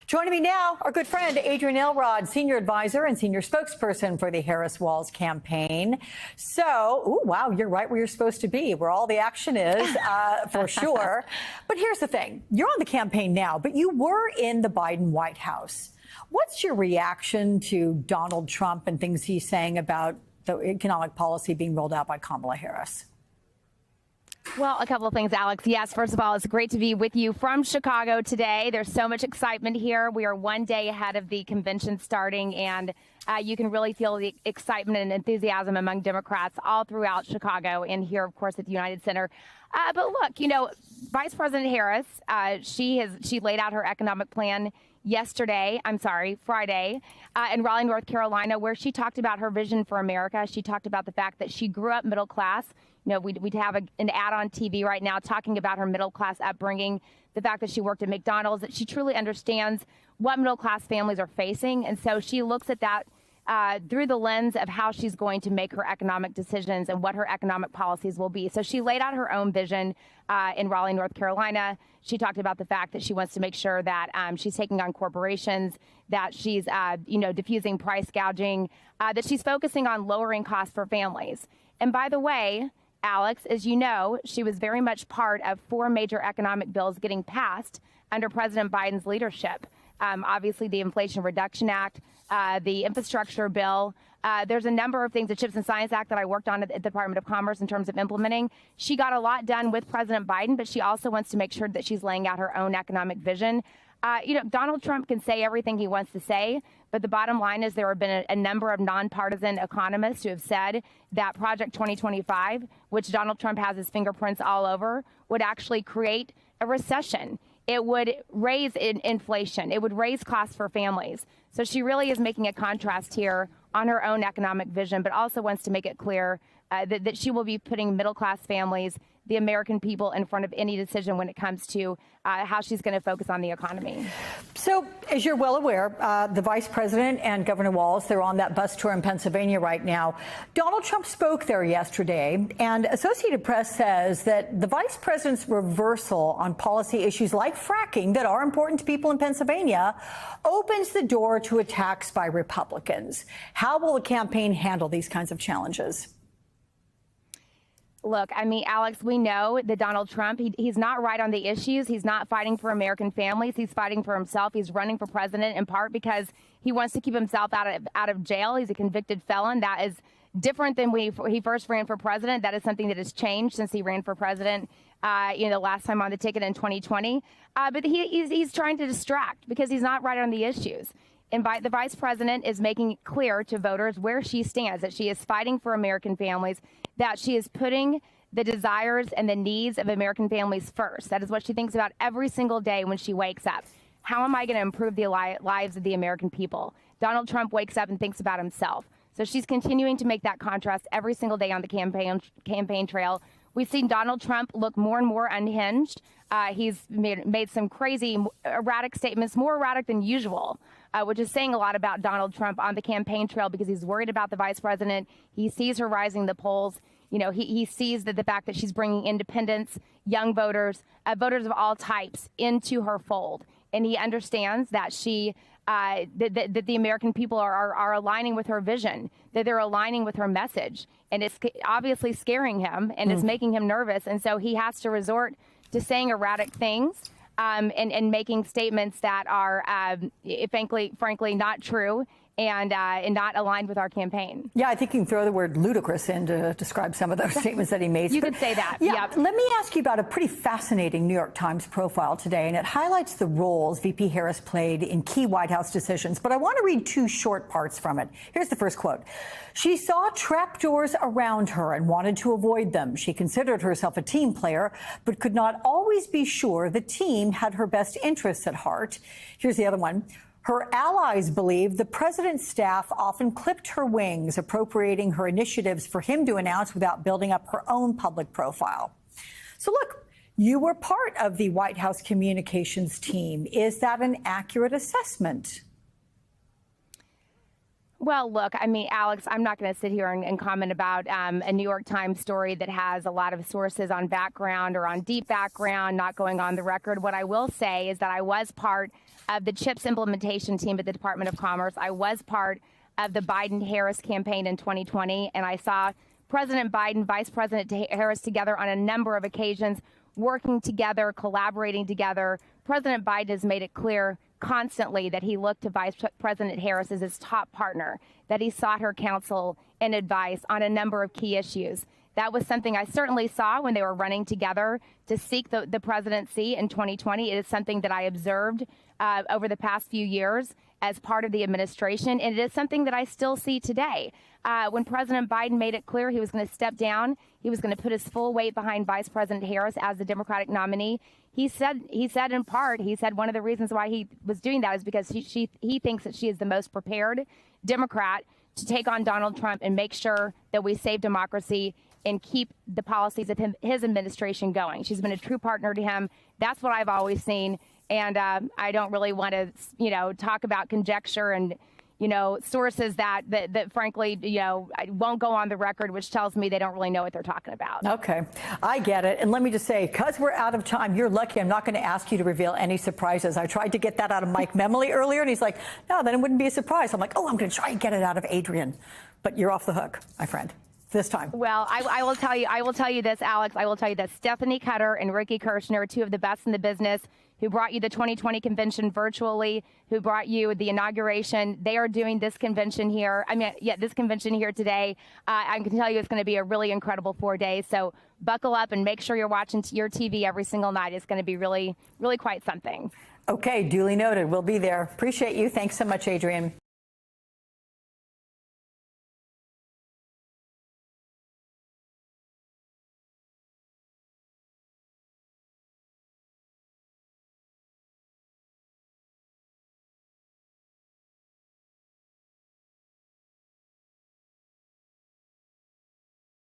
Joining me now, our good friend Adrian Elrod, senior advisor and senior spokesperson for the Harris-Walz campaign. So, wow, you're right where you're supposed to be, where all the action is, for sure. But here's the thing. You're on the campaign now, but you were in the Biden White House. What's your reaction to Donald Trump and things he's saying about the economic policy being rolled out by Kamala Harris? Well, a couple of things, Alex. Yes, first of all, it's great to be with you from Chicago today. There's so much excitement here. We are one day ahead of the convention starting, and you can really feel the excitement and enthusiasm among Democrats all throughout Chicago and here, of course, at the United Center. But look, you know, Vice President Harris, she laid out her economic plan Friday, in Raleigh, North Carolina, where she talked about her vision for America. She talked about the fact that she grew up middle class. You know, we'd have an ad on TV right now talking about her middle class upbringing, the fact that she worked at McDonald's, that she truly understands what middle class families are facing. And so she looks at that through the lens of how she's going to make her economic decisions and what her economic policies will be. So she laid out her own vision in Raleigh, North Carolina. She talked about the fact that she wants to make sure that she's taking on corporations, that she's, diffusing price gouging, that she's focusing on lowering costs for families. And by the way, Alex, as you know, she was very much part of 4 major economic bills getting passed under President Biden's leadership. Obviously, the Inflation Reduction Act, the infrastructure bill. There's a number of things, the CHIPS and Science Act that I worked on at the Department of Commerce in terms of implementing. She got a lot done with President Biden, but she also wants to make sure that she's laying out her own economic vision. Donald Trump can say everything he wants to say, but the bottom line is there have been a number of nonpartisan economists who have said that Project 2025, which Donald Trump has his fingerprints all over, would actually create a recession. It would raise inflation. It would raise costs for families. So she really is making a contrast here on her own economic vision, but also wants to make it clear that she will be putting middle-class families, the American people, in front of any decision when it comes to how she's going to focus on the economy. So, as you're well aware, the vice president and Governor Walz, they're on that bus tour in Pennsylvania right now. Donald Trump spoke there yesterday, and Associated Press says that the vice president's reversal on policy issues like fracking that are important to people in Pennsylvania opens the door to attacks by Republicans. How will the campaign handle these kinds of challenges? Look, I mean, Alex, we know that Donald Trump, he's not right on the issues. He's not fighting for American families. He's fighting for himself. He's running for president in part because he wants to keep himself out of jail. He's a convicted felon. That is different than when he first ran for president. That is something that has changed since he ran for president, last time on the ticket in 2020. But he's trying to distract because he's not right on the issues. And the vice president is making it clear to voters where she stands, that she is fighting for American families, that she is putting the desires and the needs of American families first. That is what she thinks about every single day when she wakes up. How am I going to improve the lives of the American people? Donald Trump wakes up and thinks about himself. So she's continuing to make that contrast every single day on the campaign trail. We've seen Donald Trump look more and more unhinged. He's made some crazy, erratic statements, more erratic than usual, which is saying a lot about Donald Trump on the campaign trail because he's worried about the vice president. He sees her rising the polls. You know, he sees that the fact that she's bringing independents, young voters, voters of all types into her fold. And he understands that that the American people are aligning with her vision, that they're aligning with her message. And it's obviously scaring him and it's making him nervous. And so he has to resort to saying erratic things and making statements that are, frankly, not true and not aligned with our campaign. Yeah, I think you can throw the word ludicrous in to describe some of those statements that he made. You could say that. Yeah. Yep. Let me ask you about a pretty fascinating New York Times profile today, and it highlights the roles VP Harris played in key White House decisions. But I want to read 2 short parts from it. Here's the first quote. She saw trapdoors around her and wanted to avoid them. She considered herself a team player, but could not always be sure the team had her best interests at heart. Here's the other one. Her allies believe the president's staff often clipped her wings, appropriating her initiatives for him to announce without building up her own public profile. So look, you were part of the White House communications team. Is that an accurate assessment? Well, look, I mean, Alex, I'm not going to sit here and comment about a New York Times story that has a lot of sources on background or on deep background, not going on the record. What I will say is that I was part of the CHIPS implementation team at the Department of Commerce. I was part of the Biden-Harris campaign in 2020, and I saw President Biden, Vice President Harris together on a number of occasions, working together, collaborating together. President Biden has made it clear constantly that he looked to Vice President Harris as his top partner, that he sought her counsel and advice on a number of key issues. That was something I certainly saw when they were running together to seek the presidency in 2020. It is something that I observed over the past few years as part of the administration, and it is something that I still see today. When President Biden made it clear he was going to step down, he was going to put his full weight behind Vice President Harris as the Democratic nominee. He said in part, one of the reasons why he was doing that is because he thinks that she is the most prepared Democrat to take on Donald Trump and make sure that we save democracy and keep the policies of his administration going. She's been a true partner to him. That's what I've always seen. And I don't really want to, talk about conjecture and, sources that frankly, won't go on the record, which tells me they don't really know what they're talking about. Okay, I get it. And let me just say, because we're out of time, you're lucky I'm not going to ask you to reveal any surprises. I tried to get that out of Mike Memley earlier, and he's like, no, then it wouldn't be a surprise. I'm like, oh, I'm going to try and get it out of Adrienne. But you're off the hook, my friend. This time. Well, I will tell you this, Alex. I will tell you that Stephanie Cutter and Ricky Kirshner, two of the best in the business, who brought you the 2020 convention virtually, who brought you the inauguration. They are doing this convention here. This convention here today. I can tell you it's going to be a really incredible 4 days. So buckle up and make sure you're watching your TV every single night. It's going to be really, really quite something. Okay, duly noted. We'll be there. Appreciate you. Thanks so much, Adrienne.